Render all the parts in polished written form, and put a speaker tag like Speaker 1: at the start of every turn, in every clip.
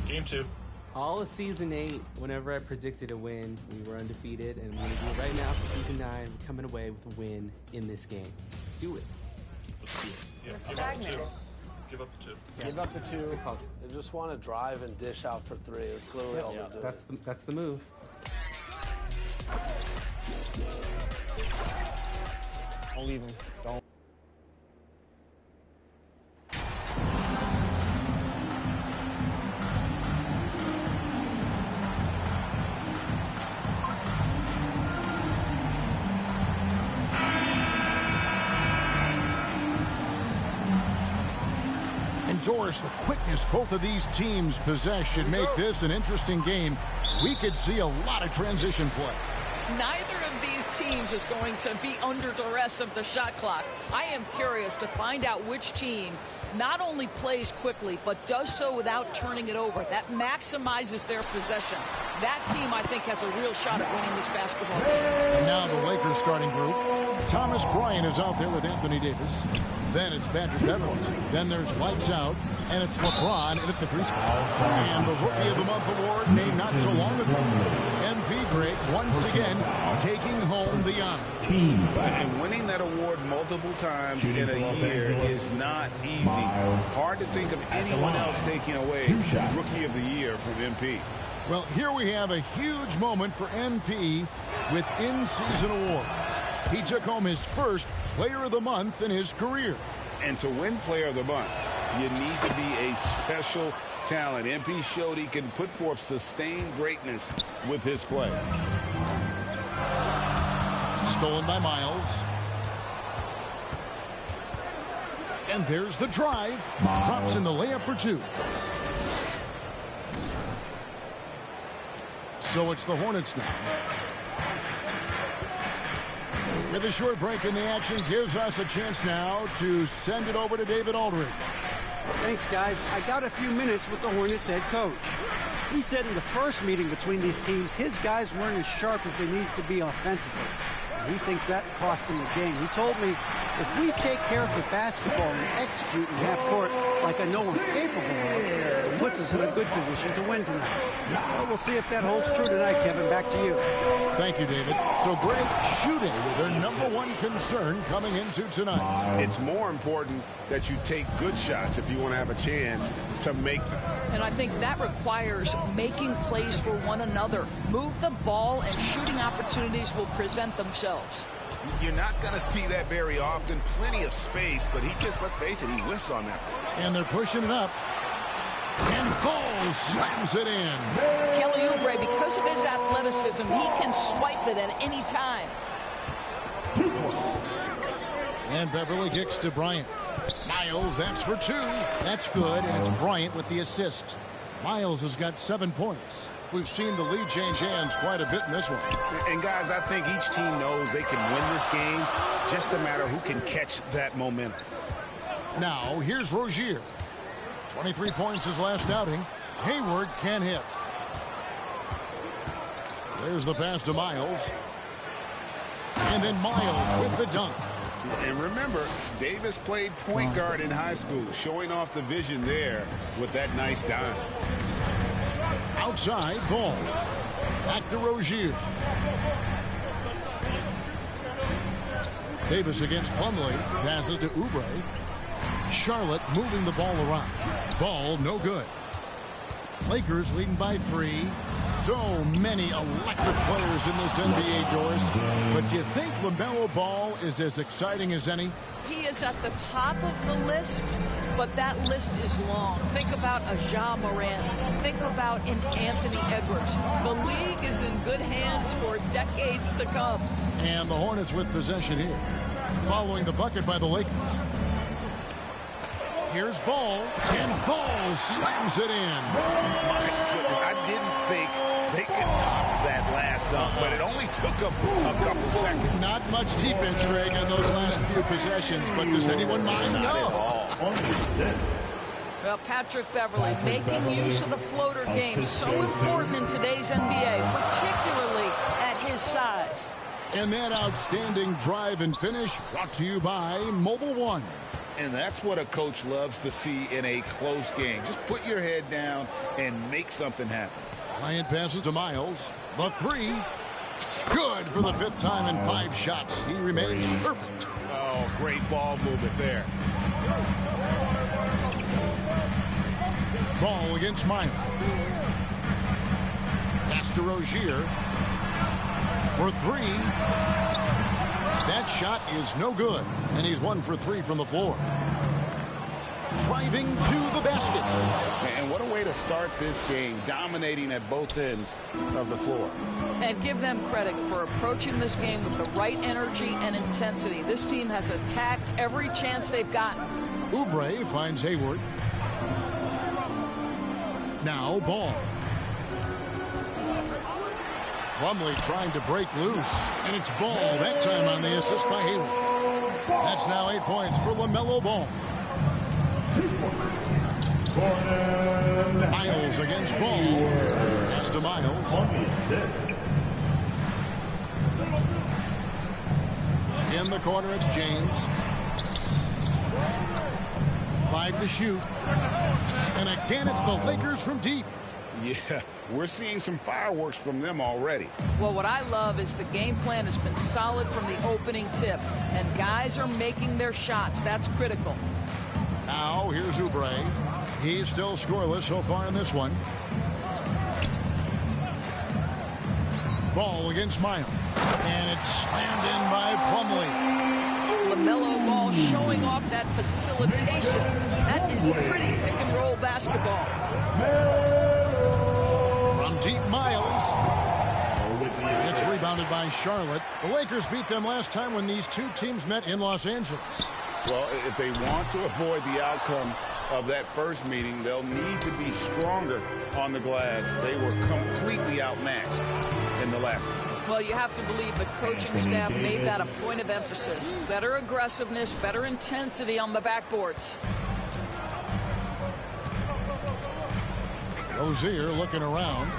Speaker 1: Game 2.
Speaker 2: All of Season 8, whenever I predicted a win, we were undefeated, and I'm going to do it right now for Season 9. We're coming away with a win in this game. Let's do it.
Speaker 1: Let's do it. Yeah,
Speaker 3: Let's
Speaker 1: give up the
Speaker 3: stagnate.
Speaker 1: 2. Give up the 2.
Speaker 2: Yeah.
Speaker 4: Give up the 2. They just want to drive and dish out for 3. It's literally all they're doing.
Speaker 2: That's the move.
Speaker 5: Don't leave him. Don't.
Speaker 6: Doris, the quickness both of these teams possess should make this an interesting game. We could see a lot of transition play.
Speaker 7: Neither of these teams is going to be under duress of the shot clock. I am curious to find out which team not only plays quickly, but does so without turning it over. That maximizes their possession. That team, I think, has a real shot at winning this basketball game.
Speaker 6: And now the Lakers starting group. Thomas Bryant is out there with Anthony Davis. Then it's Patrick Beverly. Then there's Lights Out, and it's LeBron in at the 3 spot. And the Rookie of the Month award named not so long ago. MP Drake once again taking home the honor.
Speaker 8: And winning that award multiple times in a year is not easy. Hard to think of anyone else taking away Rookie of the Year from MP.
Speaker 6: Well, here we have a huge moment for MP with in-season awards. He took home his first Player of the Month in his career.
Speaker 8: And to win Player of the Month, you need to be a special talent. MP showed he can put forth sustained greatness with his play.
Speaker 6: Stolen by Miles. And there's the drive. Drops in the layup for 2. So it's the Hornets now. With a short break in the action, gives us a chance now to send it over to David Aldridge.
Speaker 9: Thanks, guys. I got a few minutes with the Hornets head coach. He said in the first meeting between these teams, his guys weren't as sharp as they needed to be offensively. And he thinks that cost him the game. He told me, if we take care of the basketball and execute in half court like I know we're capable of, it puts us in a good position to win tonight. Well, we'll see if that holds true tonight, Kevin. Back to you.
Speaker 6: Thank you, David. So, Greg, shooting, their #1 concern coming into tonight.
Speaker 8: It's more important that you take good shots if you want to have a chance to make them.
Speaker 7: And I think that requires making plays for one another. Move the ball and shooting opportunities will present themselves.
Speaker 8: You're not going to see that very often. Plenty of space, but he just, let's face it, he whiffs on that.
Speaker 6: And they're pushing it up. And Cole slams it in.
Speaker 7: Kelly Oubre, because of his athleticism, he can swipe it at any time.
Speaker 6: And Beverly kicks to Bryant. Miles, that's for 2. That's good, and it's Bryant with the assist. Miles has got 7 points. We've seen the lead change hands quite a bit in this one.
Speaker 8: And, guys, I think each team knows they can win this game. Just a matter who can catch that momentum.
Speaker 6: Now, here's Rozier. 23 points his last outing. Hayward can't hit. There's the pass to Miles. And then Miles with the dunk.
Speaker 8: And remember, Davis played point guard in high school, showing off the vision there with that nice dime.
Speaker 6: Outside, ball. Back to Rozier. Davis against Plumlee. Passes to Oubre. Charlotte moving the ball around. Ball no good. Lakers leading by 3. So many electric players in this NBA, Doris. But do you think Lamello Ball is as exciting as any?
Speaker 7: He is at the top of the list, but that list is long. Think about a Ja Morant. Think about an Anthony Edwards. The league is in good hands for decades to come.
Speaker 6: And the Hornets with possession here. Following the bucket by the Lakers. Here's Ball, and Ball slams it in.
Speaker 8: My goodness, I didn't think they could top that last dunk, but it only took them a couple seconds.
Speaker 6: Not much defense, Greg, on those last few possessions, but does anyone mind?
Speaker 8: Not at all.
Speaker 7: Well, Patrick Beverly making use of the floater game, so important in today's NBA, particularly at his size.
Speaker 6: And that outstanding drive and finish brought to you by Mobile One.
Speaker 8: And that's what a coach loves to see in a close game. Just put your head down and make something happen.
Speaker 6: Bryant passes to Miles. The three. Good for the 5th time in 5 shots. He remains perfect.
Speaker 8: Oh, great ball movement there.
Speaker 6: Ball against Miles. Pass to Rozier. For 3. That shot is no good. And he's 1 for 3 from the floor. Driving to the basket.
Speaker 8: And what a way to start this game, dominating at both ends of the floor.
Speaker 7: And give them credit for approaching this game with the right energy and intensity. This team has attacked every chance they've gotten.
Speaker 6: Oubre finds Hayward. Now Ball. Plumlee trying to break loose. And it's Ball that time on the assist by Hayward. That's now 8 points for Lamello Ball. Miles against Ball. Pass to Miles. In the corner, it's James. 5 to shoot. And again, it's the Lakers from deep.
Speaker 8: Yeah, we're seeing some fireworks from them already.
Speaker 7: Well, what I love is the game plan has been solid from the opening tip. And guys are making their shots. That's critical.
Speaker 6: Now, here's Oubre. He's still scoreless so far in this one. Ball against Miles. And it's slammed in by Plumlee.
Speaker 7: Lamello Ball showing off that facilitation. That is pretty pick-and-roll basketball.
Speaker 6: From deep, Miles. It's rebounded by Charlotte. The Lakers beat them last time when these two teams met in Los Angeles.
Speaker 8: Well, if they want to avoid the outcome of that first meeting, they'll need to be stronger on the glass. They were completely outmatched in the last one.
Speaker 7: Well, you have to believe the coaching staff made that a point of emphasis. Better aggressiveness, better intensity on the backboards.
Speaker 6: Rozier looking around.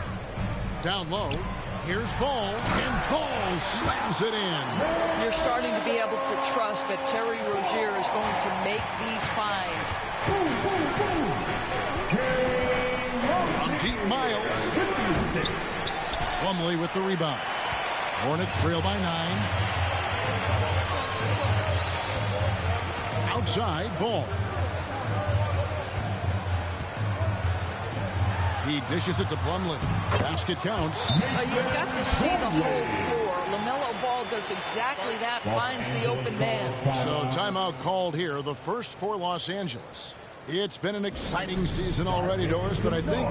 Speaker 6: Down low. Here's Ball. And Ball slams it in.
Speaker 7: You're starting to be able to trust that Terry Rozier is going to make these finds.
Speaker 6: From deep, Miles. Plumlee with the rebound. Hornets trail by 9. Outside, Ball. He dishes it to Plumlee. Basket counts.
Speaker 7: You've got to see the whole floor. Lamello Ball does exactly that, finds the open man.
Speaker 6: So timeout called here, the first for Los Angeles. It's been an exciting season already, Doris, but I think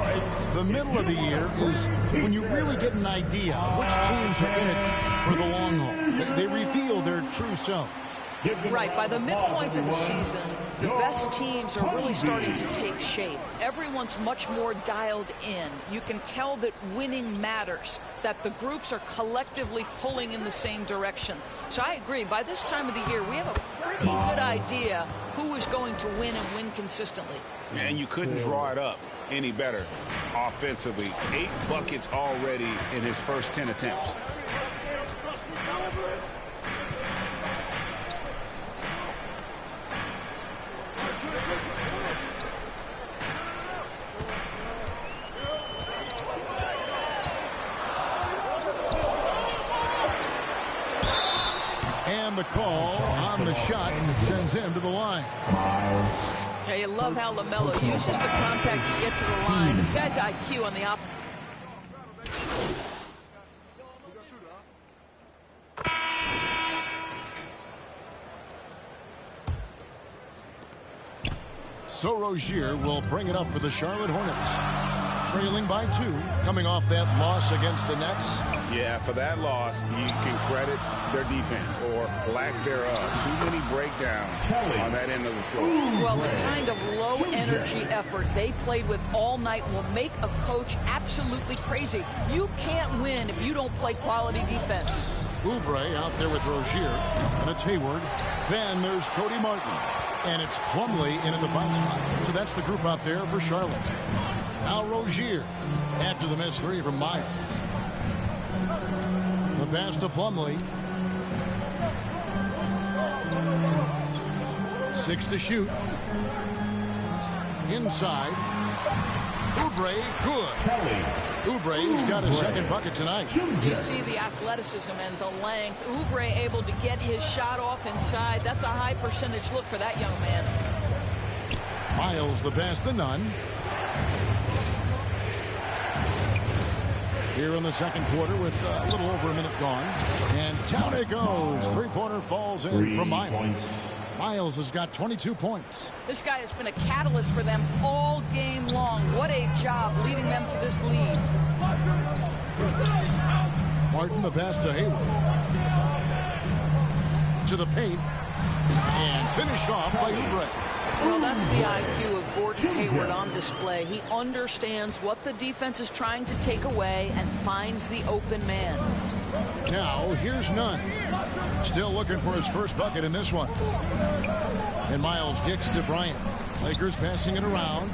Speaker 6: the middle of the year is when you really get an idea which teams are in it for the long haul. They reveal their true selves.
Speaker 7: Right, by the midpoint of the season, the best teams are really starting to take shape. Everyone's much more dialed in. You can tell that winning matters, that the groups are collectively pulling in the same direction. So I agree, by this time of the year, we have a pretty good idea who is going to win and win consistently.
Speaker 8: And you couldn't draw it up any better offensively. 8 buckets already in his first 10 attempts.
Speaker 6: And the call on the shot sends him to the line.
Speaker 7: Yeah, you love how Lamello uses the contact to get to the line. This guy's IQ on the opposite.
Speaker 6: So Rozier will bring it up for the Charlotte Hornets. Trailing by 2, coming off that loss against the Nets.
Speaker 8: Yeah, for that loss, you can credit their defense or lack thereof. Too many breakdowns on that end of the floor.
Speaker 7: Well, the kind of low-energy effort they played with all night will make a coach absolutely crazy. You can't win if you don't play quality defense.
Speaker 6: Oubre out there with Rozier, and it's Hayward. Then there's Cody Martin, and it's Plumlee in at the foul spot. So that's the group out there for Charlotte. Now Rozier after the missed 3 from Miles. The pass to Plumlee. 6 to shoot. Inside. Oubre, good. Oubre's got his second bucket tonight.
Speaker 7: You see the athleticism and the length. Oubre able to get his shot off inside. That's a high percentage look for that young man.
Speaker 6: Miles the pass to Nunn. Here in the second quarter with a little over a minute gone. And down it goes. Three-pointer falls in from Miles. Miles has got 22 points.
Speaker 7: This guy has been a catalyst for them all game long. What a job leading them to this lead.
Speaker 6: Martin the pass to Hayward. To the paint. And finished off by Oubre.
Speaker 7: Well, that's the IQ of Gordon Hayward on display. He understands what the defense is trying to take away and finds the open man.
Speaker 6: Now, here's Nunn. Still looking for his first bucket in this one. And Miles kicks to Bryant. Lakers passing it around.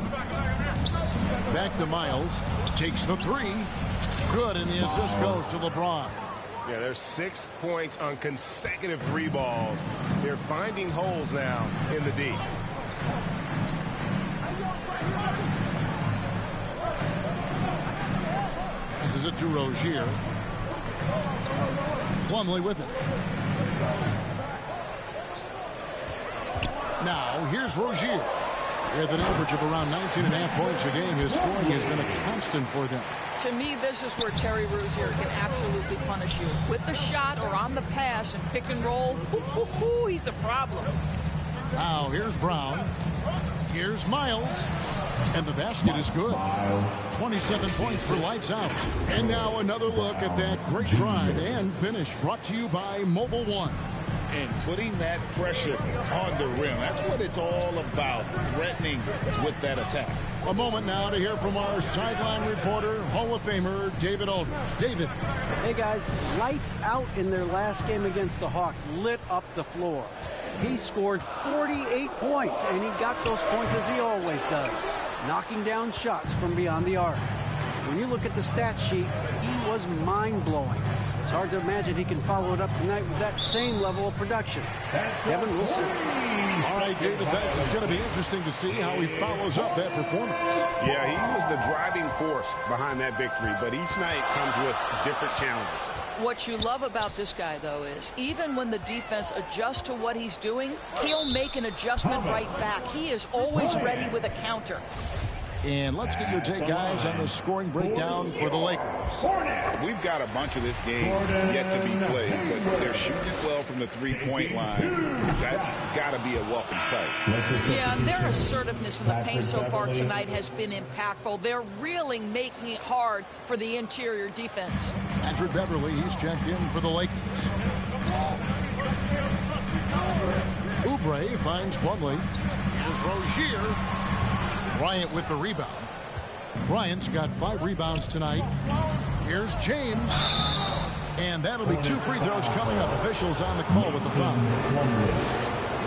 Speaker 6: Back to Miles. Takes the three. Good, and the assist goes to LeBron.
Speaker 3: Yeah, there's 6 points on consecutive three balls. They're finding holes now in the D.
Speaker 6: This is it to Rozier. Plumlee with it. Now, here's Rozier. With an average of around 19.5 points a game, his scoring has been a constant for them.
Speaker 7: To me, this is where Terry Rozier can absolutely punish you. With the shot or on the pass and pick and roll, he's a problem.
Speaker 6: Now, here's Brown. Here's Miles. And the basket is good. 27 points for lights out. And now another look at that great drive and finish brought to you by Mobile One.
Speaker 8: And putting that pressure on the rim. That's what it's all about, threatening with that attack.
Speaker 6: A moment now to hear from our sideline reporter, Hall of Famer David Aldridge. David.
Speaker 9: Hey, guys. Lights out in their last game against the Hawks. Lit up the floor. He scored 48 points, and he got those points as he always does, knocking down shots from beyond the arc. When you look at the stat sheet, he was mind-blowing. It's hard to imagine he can follow it up tonight with that same level of production. Kevin, we'll see.
Speaker 6: All right, David, that's going to be interesting to see how he follows up that performance.
Speaker 8: Yeah, he was the driving force behind that victory, but each night comes with different challenges.
Speaker 7: What you love about this guy, though, is even when the defense adjusts to what he's doing, he'll make an adjustment right back. He is always ready with a counter.
Speaker 6: And let's get your take, guys, on the scoring breakdown for the Lakers.
Speaker 8: We've got a bunch of this game yet to be played, but they're shooting it well from the three-point line. That's got to be a welcome sight.
Speaker 7: Yeah, their assertiveness in the paint so far tonight has been impactful. They're really making it hard for the interior defense.
Speaker 6: Patrick Beverly, he's checked in for the Lakers. Oubre finds Plumlee. Here's Rozier. Bryant with the rebound. Bryant's got 5 rebounds tonight. Here's James. And that'll be 2 free throws coming up. Officials on the call with the foul.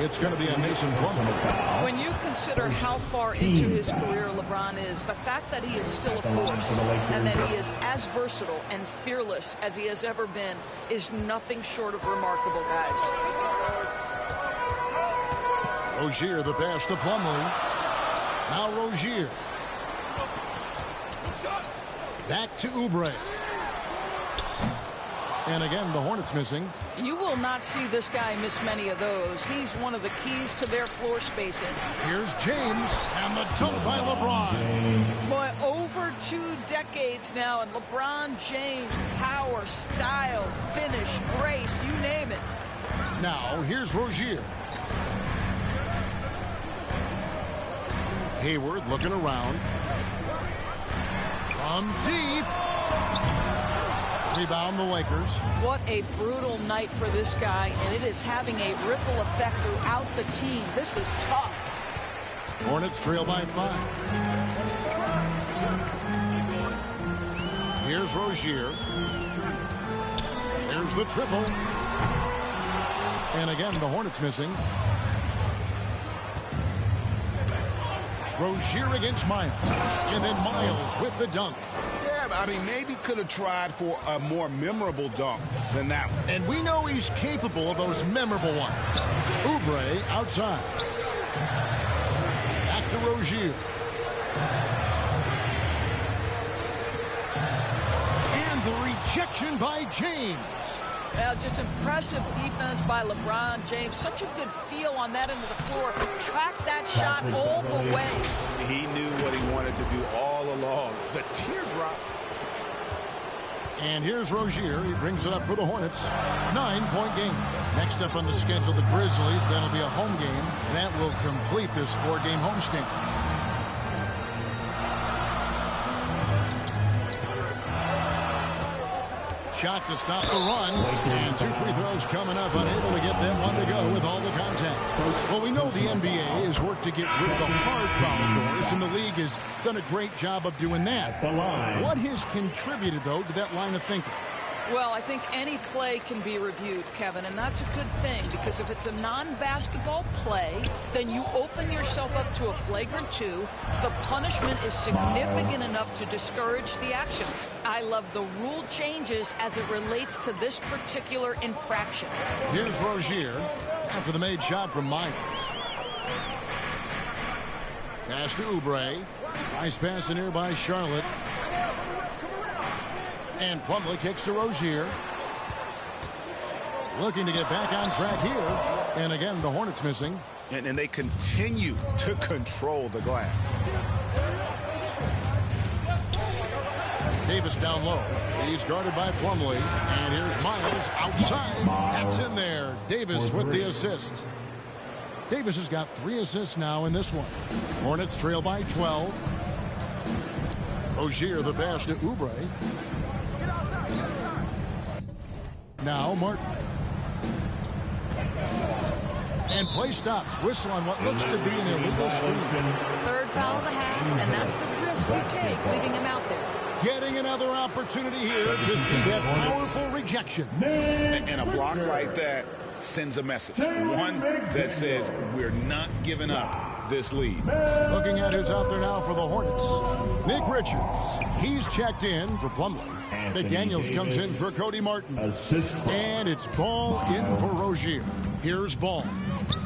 Speaker 6: It's going to be on Mason Plumlee.
Speaker 7: When you consider how far into his career LeBron is, the fact that he is still a force and that he is as versatile and fearless as he has ever been is nothing short of remarkable, guys.
Speaker 6: Rozier, the pass to Plumlee. Now Rozier. Back to Oubre. And again, the Hornets missing.
Speaker 7: You will not see this guy miss many of those. He's one of the keys to their floor spacing.
Speaker 6: Here's James, and the dunk by LeBron.
Speaker 7: Boy, over 2 decades now, and LeBron James, power, style, finish, grace, you name it.
Speaker 6: Now, here's Rozier. Hayward looking around. From deep. Rebound the Lakers.
Speaker 7: What a brutal night for this guy, and it is having a ripple effect throughout the team. This is tough.
Speaker 6: Hornets trail by 5. Here's Rozier. There's the triple. And again, the Hornets missing. Rozier against Miles. And then Miles with the dunk.
Speaker 8: Yeah, I mean, maybe could have tried for a more memorable dunk than that one.
Speaker 6: And we know he's capable of those memorable ones. Oubre Oubre outside. Back to Rozier. And the rejection by James.
Speaker 7: Well, just impressive defense by LeBron James. Such a good feel on that end of the floor. Track that shot all the way.
Speaker 8: He knew what he wanted to do all along. The teardrop.
Speaker 6: And here's Rozier. He brings it up for the Hornets. 9-point game. Next up on the schedule, the Grizzlies. That'll be a home game. That will complete this 4-game homestand. Shot to stop the run. And 2 free throws coming up. Unable to get that one to go with all the contact. Well, we know the NBA has worked to get rid of the hard foul doors, and the league has done a great job of doing that. What has contributed, though, to that line of thinking?
Speaker 7: Well, I think any play can be reviewed, Kevin, and that's a good thing because if it's a non-basketball play, then you open yourself up to a flagrant 2. The punishment is significant enough to discourage the action. I love the rule changes as it relates to this particular infraction.
Speaker 6: Here's Rozier after the made shot from Myers. Pass to Oubre. Nice pass in here by Charlotte. And Plumlee kicks to Rozier. Looking to get back on track here. And again, the Hornets missing.
Speaker 8: And they continue to control the glass.
Speaker 6: Davis down low. He's guarded by Plumlee. And here's Miles outside. That's in there. Davis with the assist. Davis has got 3 assists now in this one. Hornets trail by 12. Rozier the pass to Oubre. Now Martin. And play stops. Whistle on what looks to be an illegal screen.
Speaker 7: 3rd foul of the half, and that's the risk you take, leaving him out there.
Speaker 6: Getting another opportunity here to see that powerful rejection.
Speaker 8: And a block like that sends a message. One that says we're not giving up this lead.
Speaker 6: Looking at who's out there now for the Hornets. Nick Richards. He's checked in for Plumlee. McDaniels comes in for Cody Martin. And it's Ball in for Rozier. Here's Ball.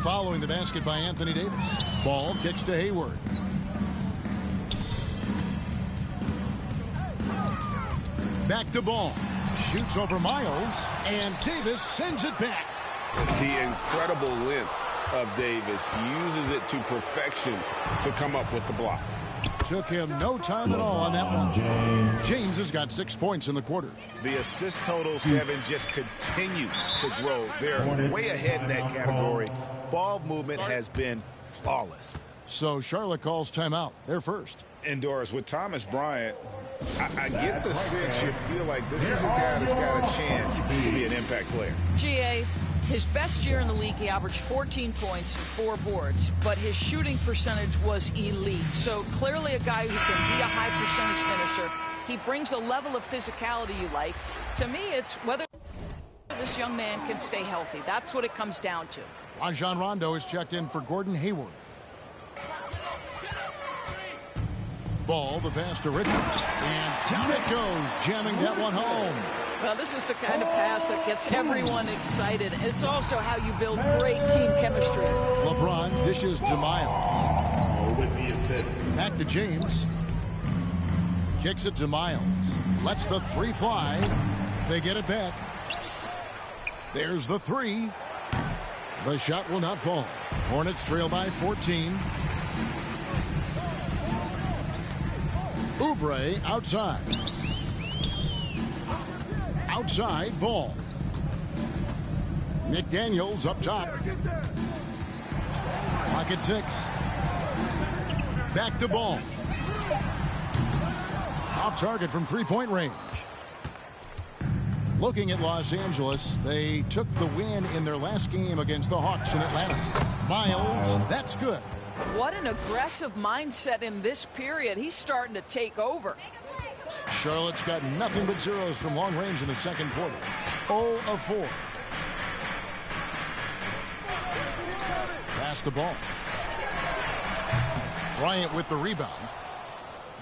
Speaker 6: Following the basket by Anthony Davis. Ball kicks to Hayward. Back to Ball. Shoots over Miles. And Davis sends it back.
Speaker 8: The incredible length of Davis uses it to perfection to come up with the block.
Speaker 6: Took him no time at all on that one. James has got 6 points in the quarter.
Speaker 8: The assist totals, Kevin, just continue to grow. They're way ahead in that category. Ball movement has been flawless.
Speaker 6: So Charlotte calls timeout. They're first.
Speaker 8: And Doris, with Thomas Bryant, I get the sense you feel like this is a guy that's got a chance to be an impact player.
Speaker 7: GA, his best year in the league, he averaged 14 points and 4 boards, but his shooting percentage was elite. So clearly a guy who can be a high percentage finisher. He brings a level of physicality you like. To me, it's whether this young man can stay healthy. That's what it comes down to.
Speaker 6: Rajon Rondo is checked in for Gordon Hayward. Ball, the pass to Richards. And down it goes, jamming that one home.
Speaker 7: Well, this is the kind of pass that gets everyone excited. It's also how you build great team chemistry.
Speaker 6: LeBron dishes to Miles.
Speaker 1: With the assist.
Speaker 6: Back to James. Kicks it to Miles. Lets the 3 fly. They get it back. There's the 3. The shot will not fall. Hornets trail by 14. Oubre outside. Outside Ball. McDaniels up top. Pocket 6. Back to Ball. Off target from 3-point range. Looking at Los Angeles, they took the win in their last game against the Hawks in Atlanta. Miles, that's good.
Speaker 7: What an aggressive mindset in this period. He's starting to take over.
Speaker 6: Charlotte's got nothing but zeros from long range in the second quarter. 0 of 4. Pass the ball. Bryant with the rebound.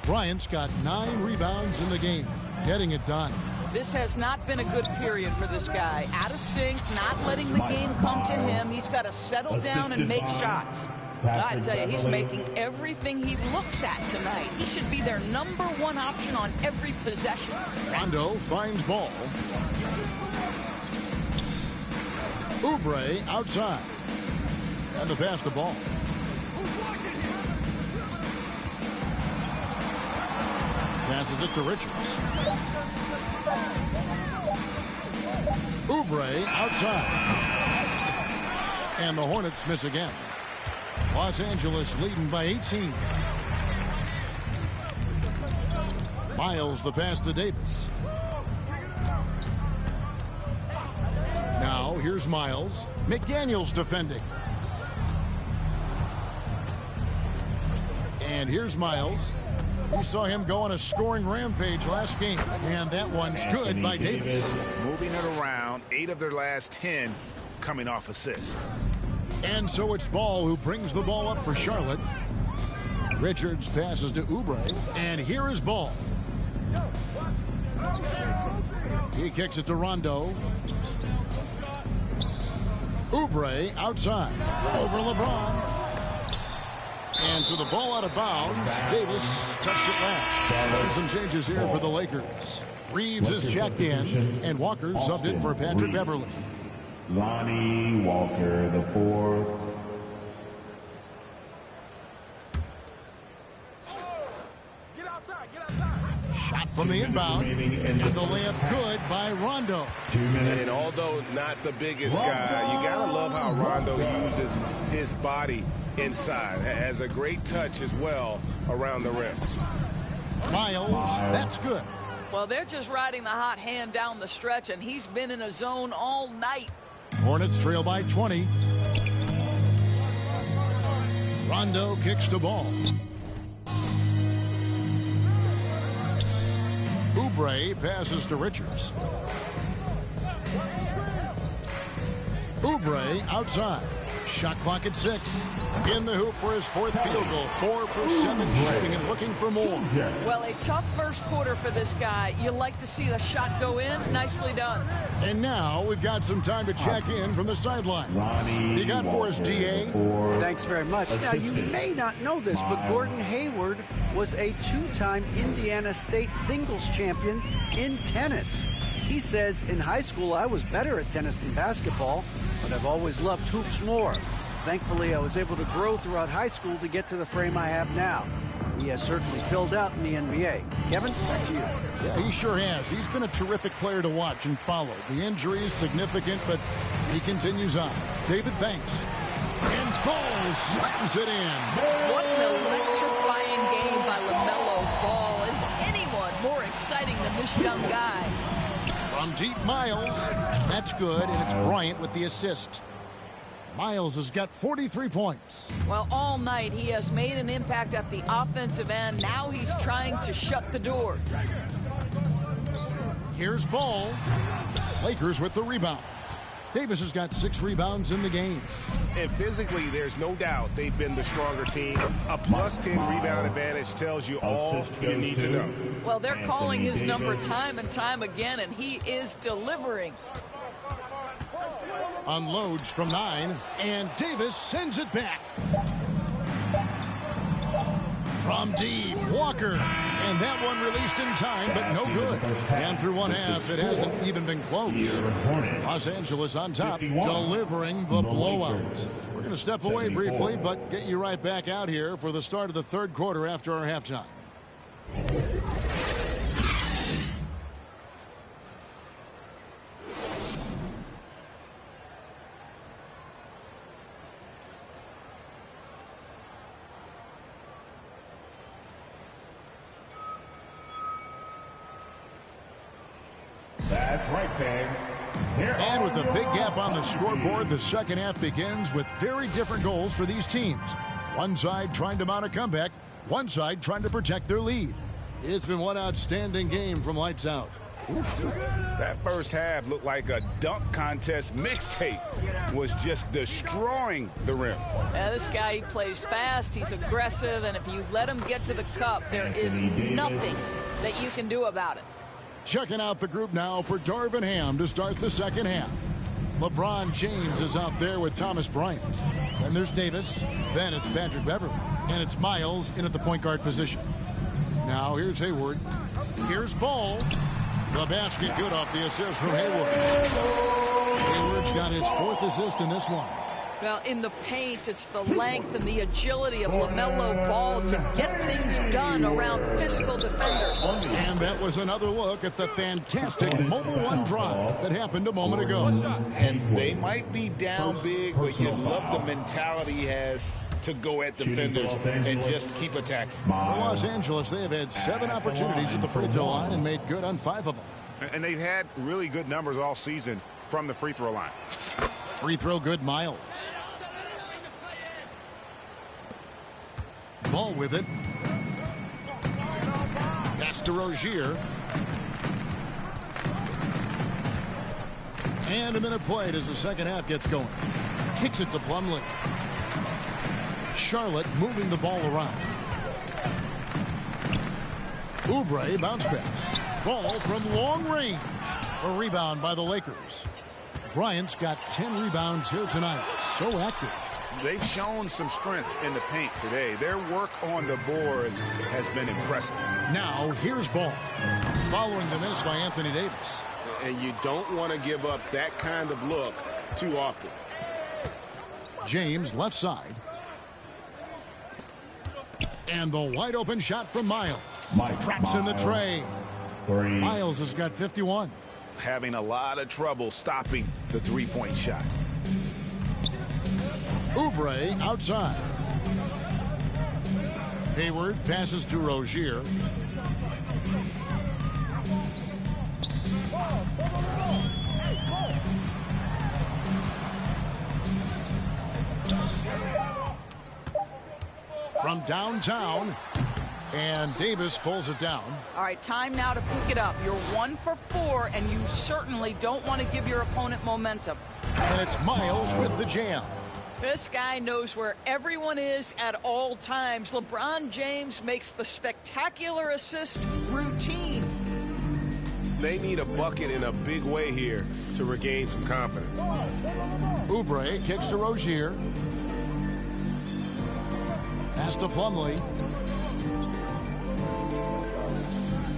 Speaker 6: Bryant's got 9 rebounds in the game. Getting it done.
Speaker 7: This has not been a good period for this guy. Out of sync, not letting the game come to him. He's got to settle down and make shots. I tell you, he's making everything he looks at tonight. He should be their #1 option on every possession.
Speaker 6: Rondo finds ball. Oubre outside. And the pass to ball. Passes it to Richards. Oubre outside. And the Hornets miss again. Los Angeles leading by 18. Miles the pass to Davis. Now here's Miles. McDaniels defending. And here's Miles. We saw him go on a scoring rampage last game. And that one's good by Davis.
Speaker 8: Moving it around, 8 of their last 10 coming off assists.
Speaker 6: And so it's Ball who brings the ball up for Charlotte. Richards passes to Oubre. And here is Ball. He kicks it to Rondo. Oubre outside. Over LeBron. And so the ball out of bounds. Davis touched it last. And some changes here for the Lakers. Reeves is checked in. And Walker subbed in for Patrick Beverly.
Speaker 10: Lonnie Walker, the 4.
Speaker 6: Shot from the inbound. And the layup good by Rondo.
Speaker 3: And although not the biggest guy, you got to love how Rondo uses his body inside. Has a great touch as well around the rim.
Speaker 6: Miles, that's good.
Speaker 7: Well, they're just riding the hot hand down the stretch, and he's been in a zone all night.
Speaker 6: Hornets trail by 20. Rondo kicks the ball. Oubre passes to Richards. Oubre outside. Shot clock at 6. In the hoop for his 4th field goal. 4 for 7 shooting and looking for more.
Speaker 7: Well, a tough first quarter for this guy. You like to see the shot go in. Nicely done.
Speaker 6: And now we've got some time to check in from the sideline. You got for us, DA?
Speaker 9: Thanks very much. Now, you may not know this, but Gordon Hayward was a 2-time Indiana State singles champion in tennis. He says, in high school, I was better at tennis than basketball, but I've always loved hoops more. Thankfully, I was able to grow throughout high school to get to the frame I have now. He has certainly filled out in the NBA. Kevin, back to you.
Speaker 6: Yeah, he sure has. He's been a terrific player to watch and follow. The injury is significant, but he continues on. David, thanks. And Ball slams it in.
Speaker 7: What an electrifying game by Lamello Ball. Is anyone more exciting than this young guy?
Speaker 6: From deep, Miles. That's good, and it's Bryant with the assist. Miles has got 43 points.
Speaker 7: Well, all night he has made an impact at the offensive end. Now he's trying to shut the door.
Speaker 6: Here's Ball. Lakers with the rebound. Davis has got 6 rebounds in the game.
Speaker 3: And physically, there's no doubt they've been the stronger team. A +10 rebound advantage tells you all you need to know.
Speaker 7: Well, they're calling his number time and time again, and he is delivering.
Speaker 6: Unloads from 9, and Davis sends it back. From deep, Walker. And that one released in time, but no good. And through one half, it hasn't even been close. Los Angeles on top, delivering the blowout. We're going to step away briefly, but get you right back out here for the start of the 3rd quarter after our halftime.
Speaker 10: That's right, fans.
Speaker 6: And with a big gap on the scoreboard, the second half begins with very different goals for these teams. One side trying to mount a comeback, one side trying to protect their lead. It's been one outstanding game from lights out.
Speaker 8: That first half looked like a dunk contest mixtape. Was just destroying the rim.
Speaker 7: This guy, he plays fast, he's aggressive, and if you let him get to the cup, there is nothing that you can do about it.
Speaker 6: Checking out the group now for Darvin Ham to start the second half. LeBron James is out there with Thomas Bryant. Then there's Davis. Then it's Patrick Beverley. And it's Miles in at the point guard position. Now here's Hayward. Here's Ball. The basket good off the assist from Hayward. Hayward's got his 4th assist in this one.
Speaker 7: Well, in the paint, it's the length and the agility of Lamello Ball to get things done around physical defenders.
Speaker 6: And that was another look at the fantastic Mobile One drive that happened a moment ago.
Speaker 8: And they might be down big, but you love the mentality he has to go at defenders and just keep attacking.
Speaker 6: For Los Angeles, they have had 7 opportunities at the free throw line and made good on 5 of them.
Speaker 11: And they've had really good numbers all season from the free throw line.
Speaker 6: Free throw good, Miles. Ball with it. Pass to Rozier. And a minute played as the second half gets going. Kicks it to Plumlee. Charlotte moving the ball around. Oubre bounce pass. Ball from long range. A rebound by the Lakers. Bryant's got 10 rebounds here tonight. So active.
Speaker 11: They've shown some strength in the paint today. Their work on the boards has been impressive.
Speaker 6: Now here's Ball. Following the miss by Anthony Davis.
Speaker 3: And you don't want to give up that kind of look too often.
Speaker 6: James left side. And the wide open shot from Miles. Traps in the tray. Miles has got 51.
Speaker 11: Having a lot of trouble stopping the three-point shot.
Speaker 6: Oubre outside. Hayward passes to Rozier. From downtown, and Davis pulls it down.
Speaker 7: All right, time now to pick it up. You're 1 for 4, and you certainly don't want to give your opponent momentum.
Speaker 6: And it's Miles with the jam.
Speaker 7: This guy knows where everyone is at all times. LeBron James makes the spectacular assist routine.
Speaker 3: They need a bucket in a big way here to regain some confidence.
Speaker 6: Oubre kicks to Rozier. Pass to Plumlee.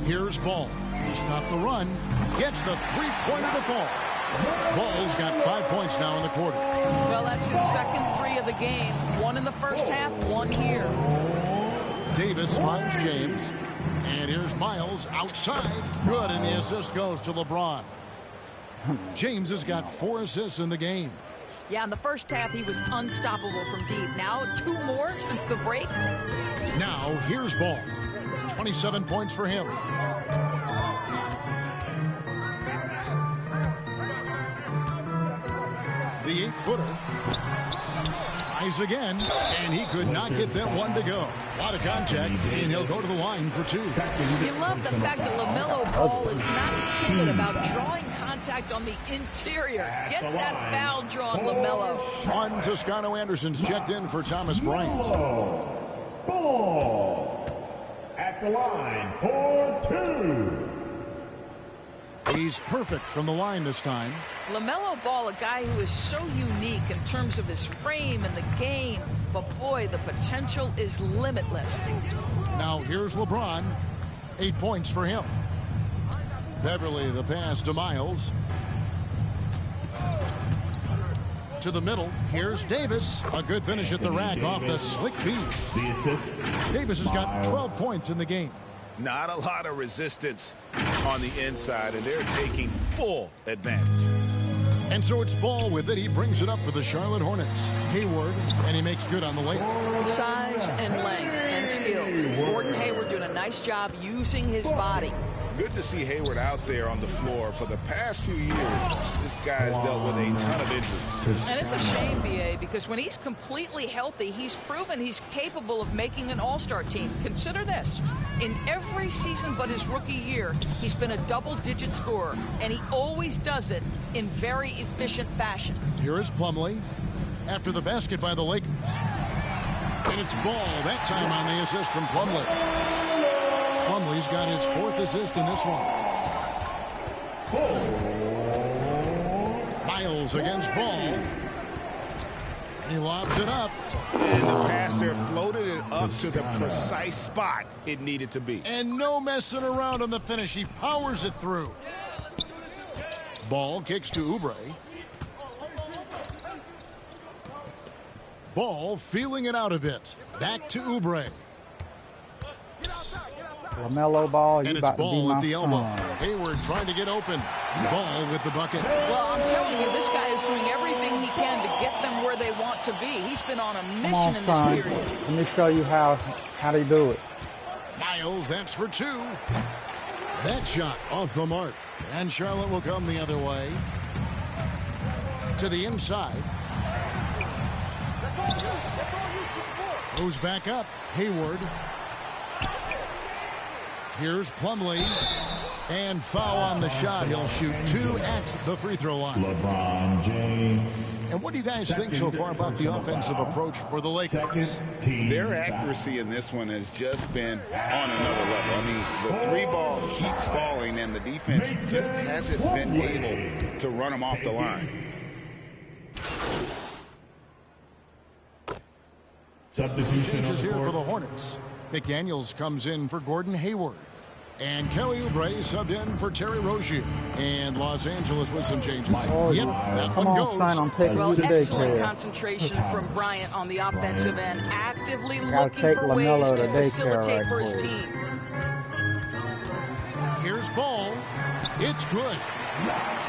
Speaker 6: Here's Ball to stop the run. Gets the three-pointer to fall. Ball's got 5 points now in the quarter.
Speaker 7: Well, that's his second 3 of the game. 1 in the first half, 1 here.
Speaker 6: Davis finds James. And here's Miles outside. Good, and the assist goes to LeBron. James has got 4 assists in the game.
Speaker 7: Yeah, in the first half, he was unstoppable from deep. Now, 2 more since the break.
Speaker 6: Now, here's Ball. 27 points for him. The 8-footer tries again, and he could not get that one to go. A lot of contact, and he'll go to the line for 2.
Speaker 7: You love the fact that Lamello Ball is not timid about drawing contact on the interior. Get that foul drawn, Lamello.
Speaker 6: On Toscano Anderson's checked in for Thomas Bryant.
Speaker 10: Ball at the line for 2.
Speaker 6: He's perfect from the line this time.
Speaker 7: Lamello Ball, a guy who is so unique in terms of his frame and the game. But boy, the potential is limitless.
Speaker 6: Now here's LeBron. 8 points for him. Beverley the pass to Miles. To the middle. Here's Davis. A good finish at the rack off the slick feed.
Speaker 10: The assist.
Speaker 6: Davis has got 12 points in the game.
Speaker 11: Not a lot of resistance on the inside, and they're taking full advantage.
Speaker 6: And so it's Ball with it. He brings it up for the Charlotte Hornets. Hayward, and he makes good on the layup.
Speaker 7: Size and length and skill. Gordon Hayward doing a nice job using his body.
Speaker 11: Good to see Hayward out there on the floor. For the past few years, this guy's dealt with a ton of injuries.
Speaker 7: And it's a shame, B.A., because when he's completely healthy, he's proven he's capable of making an all-star team. Consider this. In every season but his rookie year, he's been a double-digit scorer, and he always does it in very efficient fashion.
Speaker 6: Here is Plumlee after the basket by the Lakers. And it's Ball, that time on the assist from Plumlee. Plumlee's got his 4th assist in this one. Miles against Ball. He lobs it up.
Speaker 8: And the pass there floated it up to the precise spot it needed to be.
Speaker 6: And no messing around on the finish. He powers it through. Ball kicks to Oubre. Ball feeling it out a bit. Back to Oubre.
Speaker 5: Lamello ball, you
Speaker 6: And it's
Speaker 5: about to be
Speaker 6: Ball
Speaker 5: my
Speaker 6: at the elbow.
Speaker 5: son.
Speaker 6: Hayward trying to get open. Ball with the bucket.
Speaker 7: Well, I'm telling you, this guy is doing everything he can to get them where they want to be. He's been on a
Speaker 5: Come
Speaker 7: mission
Speaker 5: on,
Speaker 7: in
Speaker 5: son.
Speaker 7: this period.
Speaker 5: Let me show you how they do it.
Speaker 6: Miles, that's for two. That shot off the mark. And Charlotte will come the other way. To the inside. Goes back up. Hayward. Here's Plumlee. And foul on the shot. He'll shoot 2 at the free throw line.
Speaker 10: LeBron James.
Speaker 6: And what do you guys think so far about the offensive approach for the Lakers?
Speaker 8: Their accuracy in this one has just been on another level. I mean, the 3-ball keeps falling, and the defense just hasn't been able to run them off the line.
Speaker 10: Substitution
Speaker 6: Changes here for the Hornets. McDaniels comes in for Gordon Hayward. And Kelly Oubre subbed in for Terry Rozier. And Los Angeles with some changes. Yep, that
Speaker 5: Come
Speaker 6: one
Speaker 5: on,
Speaker 6: goes.
Speaker 5: son, I'm taking
Speaker 7: Well,
Speaker 5: you to
Speaker 7: excellent
Speaker 5: daycare.
Speaker 7: concentration from Bryant on the offensive end, actively
Speaker 5: Gotta
Speaker 7: looking
Speaker 5: take
Speaker 7: for
Speaker 5: Lamello
Speaker 7: ways
Speaker 5: to
Speaker 7: to
Speaker 5: daycare
Speaker 7: facilitate
Speaker 5: right
Speaker 7: for his
Speaker 5: quick.
Speaker 7: team.
Speaker 6: Here's Ball. It's good.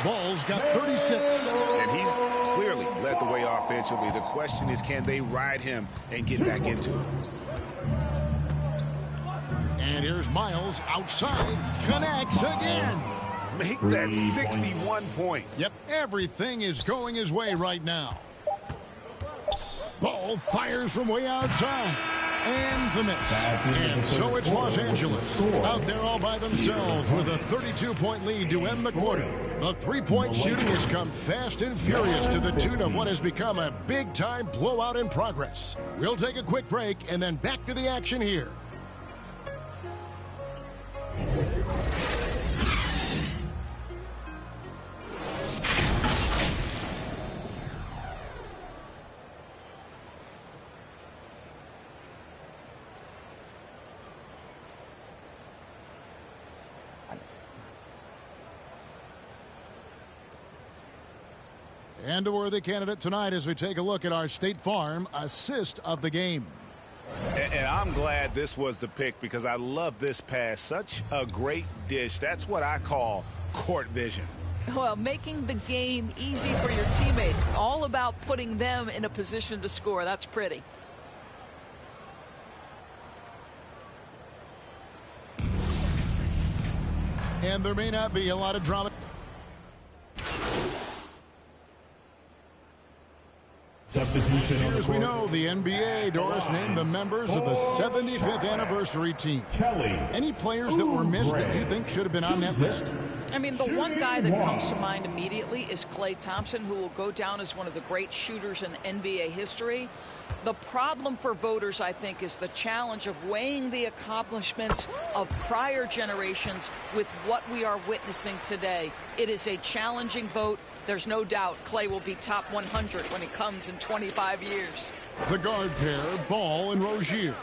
Speaker 6: Ball's got 36.
Speaker 8: And he's clearly led the way offensively. The question is, can they ride him and get back into it?
Speaker 6: And here's Miles outside. Connects again.
Speaker 8: Make that 61 points.
Speaker 6: Yep, everything is going his way right now. Ball fires from way outside. And the miss. And so it's Los Angeles out there all by themselves with a 32-point lead to end the quarter. The three-point shooting has come fast and furious to the tune of what has become a big-time blowout in progress. We'll take a quick break and then back to the action here. And a worthy candidate tonight as we take a look at our State Farm assist of the game.
Speaker 8: And I'm glad this was the pick because I love this pass. Such a great dish. That's what I call court vision.
Speaker 7: Well, making the game easy for your teammates. All about putting them in a position to score. That's pretty.
Speaker 6: And there may not be a lot of drama.
Speaker 10: Substitution on the
Speaker 6: As we
Speaker 10: court.
Speaker 6: know, the NBA, Doris, named the members of the 75th anniversary team.
Speaker 10: Kelly.
Speaker 6: Any players that were missed that you think should have been on that list?
Speaker 7: I mean, the one guy that comes to mind immediately is Klay Thompson, who will go down as one of the great shooters in NBA history. The problem for voters, I think, is the challenge of weighing the accomplishments of prior generations with what we are witnessing today. It is a challenging vote. There's no doubt Klay will be top 100 when it comes in 25 years.
Speaker 6: The guard pair, Ball and Rozier.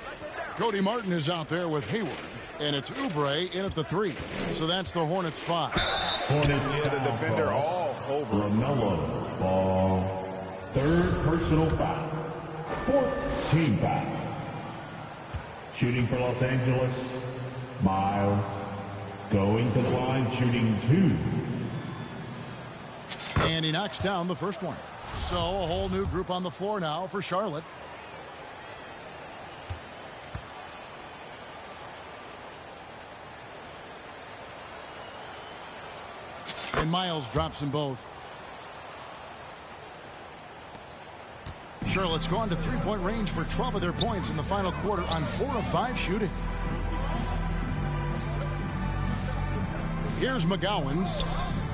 Speaker 6: Cody Martin is out there with Hayward. And it's Oubre in at the 3. So that's the Hornets 5.
Speaker 10: Hornets.
Speaker 8: Yeah, the defender all over.
Speaker 10: Lamello. Ball. Third personal foul. Fourth team foul. Shooting for Los Angeles. Miles. Going to the line, shooting 2.
Speaker 6: And he knocks down the first one. So a whole new group on the floor now for Charlotte. And Miles drops them both. Charlotte's gone to three-point range for 12 of their points in the final quarter on 4 of 5 shooting. Here's McGowan's.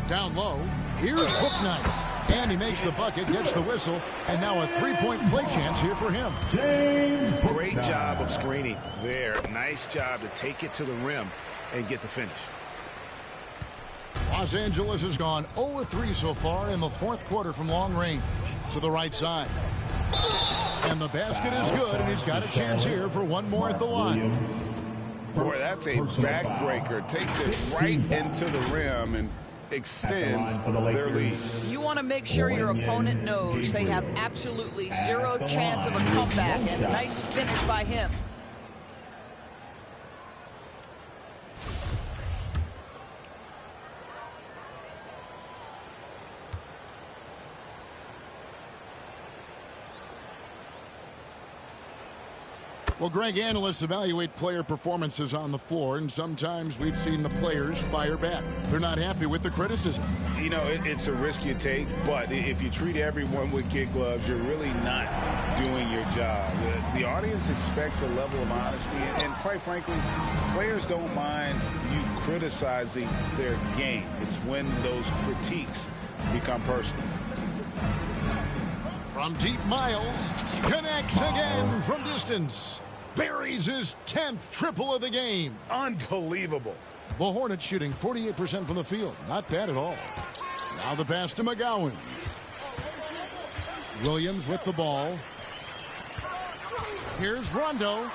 Speaker 6: Down low. Here's Bouknight. And he makes the bucket, gets the whistle, and now a three-point play chance here for him.
Speaker 8: Great job of screening there. Nice job to take it to the rim and get the finish.
Speaker 6: Los Angeles has gone 0-3 so far in the fourth quarter from long range. To the right side. And the basket is good, and he's got a chance here for one more at the line.
Speaker 8: Boy, that's a backbreaker. Takes it right into the rim and extends their lead.
Speaker 7: You want to make sure your opponent knows they have absolutely zero chance of a comeback, and nice finish by him.
Speaker 6: Well, Greg, analysts evaluate player performances on the floor, and sometimes we've seen the players fire back. They're not happy with the criticism.
Speaker 8: You know, it's a risk you take, but if you treat everyone with kid gloves, you're really not doing your job. The audience expects a level of honesty, and quite frankly, players don't mind you criticizing their game. It's when those critiques become personal.
Speaker 6: From deep, Miles connects again from distance. Buries his 10th triple of the game.
Speaker 8: Unbelievable.
Speaker 6: The Hornets shooting 48% from the field. Not bad at all. Now the pass to McGowan. Williams with the ball. Here's Rondo.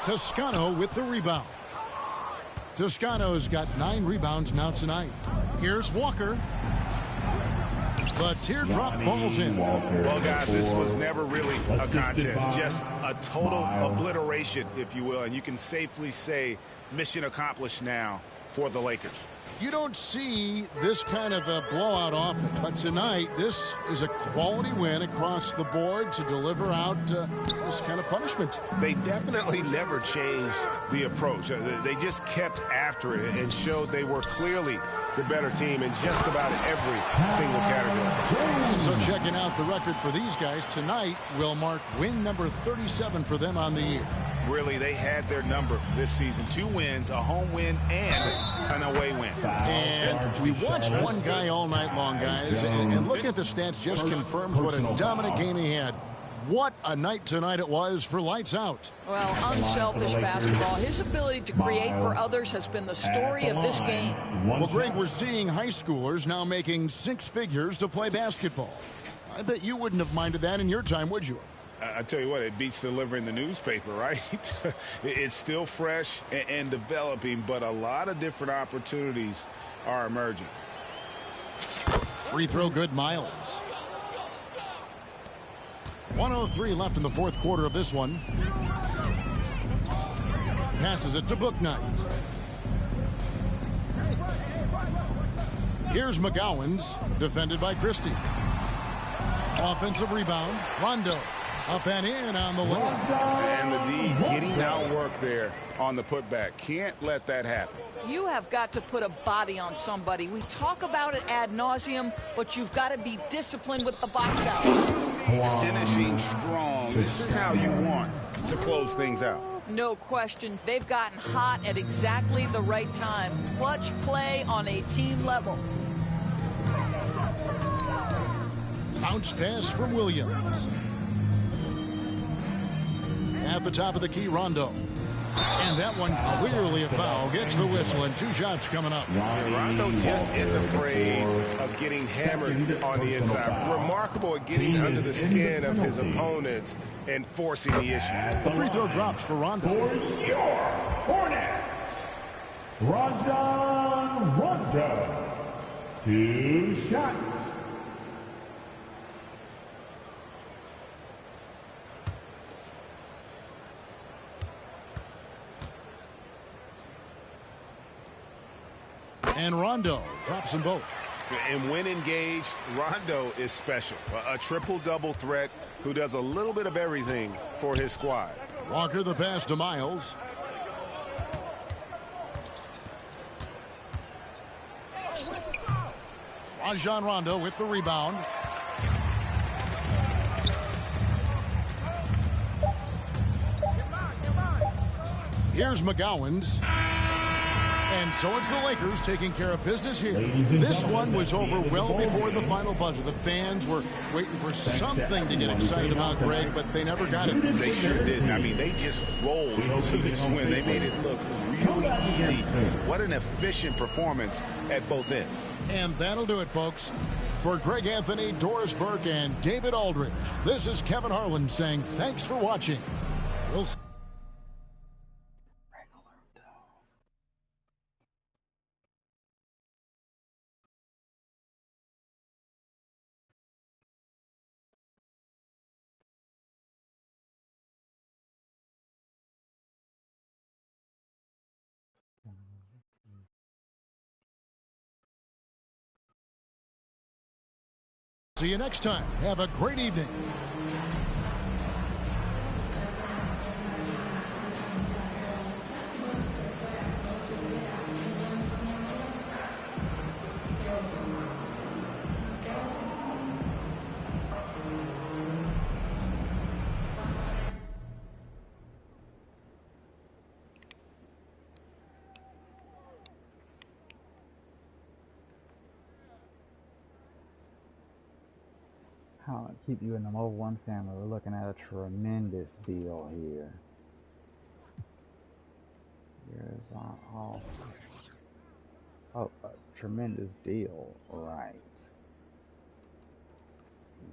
Speaker 6: Toscano with the rebound. Toscano's got 9 rebounds now tonight. Here's Walker. The teardrop falls in.
Speaker 8: Well, guys, this was never really a contest. Just a total obliteration, if you will. And you can safely say mission accomplished now for the Lakers.
Speaker 6: You don't see this kind of a blowout often, but tonight this is a quality win across the board to deliver out this kind of punishment.
Speaker 8: They definitely never changed the approach. They just kept after it and showed they were clearly the better team in just about every single category.
Speaker 6: And so checking out the record for these guys tonight will mark win number 37 for them on the year.
Speaker 8: Really, they had their number this season. 2 wins, a home win, and an away win.
Speaker 6: And we watched one guy all night long, guys, and looking at the stats just confirms what a dominant game he had. What a night tonight it was for Lights Out.
Speaker 7: Well, unselfish basketball. His ability to create for others has been the story of this game.
Speaker 6: Well, Greg, we're seeing high schoolers now making 6 figures to play basketball. I bet you wouldn't have minded that in your time, would you?
Speaker 8: I tell you what, it beats delivering the newspaper, right? It's still fresh and developing, but a lot of different opportunities are emerging.
Speaker 6: Free throw good, Miles. 1:03 left in the fourth quarter of this one. Passes it to Bouknight. Here's McGowan's, defended by Christie. Offensive rebound, Rondo. Up and in on the layup.
Speaker 8: And the D getting outworked there on the putback. Can't let that happen.
Speaker 7: You have got to put a body on somebody. We talk about it ad nauseum, but you've got to be disciplined with the box out.
Speaker 8: Finishing strong. This is how you want to close things out.
Speaker 7: No question. They've gotten hot at exactly the right time. Clutch play on a team level.
Speaker 6: Bounce pass from Williams. At the top of the key, Rondo. And that one clearly a foul. Gets the whistle, and 2 shots coming up.
Speaker 3: Rondo just isn't afraid of getting hammered on the inside. Remarkable at getting under the skin of his opponents and forcing the issue.
Speaker 6: The free throw drops for Rondo.
Speaker 10: For your Hornets, Rajon Rondo. 2 shots.
Speaker 6: And Rondo drops them both.
Speaker 8: And when engaged, Rondo is special. A triple-double threat who does a little bit of everything for his squad.
Speaker 6: Walker the pass to Miles. Rajon Rondo with the rebound. Here's McGowan's. And so it's the Lakers taking care of business here. This one was over well before the final buzzer. The fans were waiting for something to get excited about, Greg, but they never got it.
Speaker 8: They sure didn't. I mean, they just rolled to this win. They made it look really easy. What an efficient performance at both ends.
Speaker 6: And that'll do it, folks. For Greg Anthony, Doris Burke, and David Aldridge, this is Kevin Harlan saying thanks for watching. We'll see. See you next time. Have a great evening.
Speaker 5: How to keep you in the Mobile One family. We're looking at a tremendous deal here. Here's our offer. Oh, a tremendous deal, right.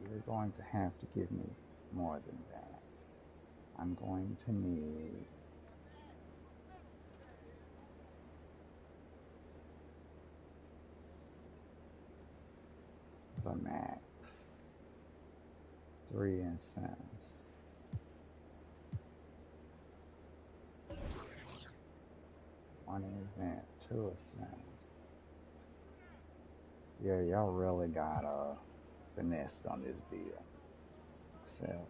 Speaker 5: You're going to have to give me more than that. I'm going to need the max. 3 incentives. One event, 2 incentives. Yeah, y'all really got finessed on this deal. Except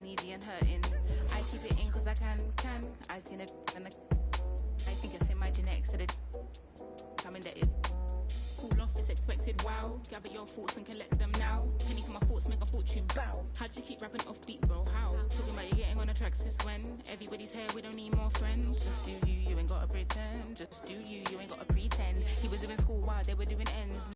Speaker 12: needy and hurting. I keep it in cause I can. I've seen it and I think it's in my genetics that it I'm indebted. Cool off is expected, wow. Gather your thoughts and collect them now. Penny for my thoughts, make a fortune, bow. How'd you keep rapping off beat, bro? How? Talking about you getting on the track since when? Everybody's here, we don't need more friends. Just do you ain't gotta pretend. Just do you ain't gotta pretend. He was doing school while they were doing ends.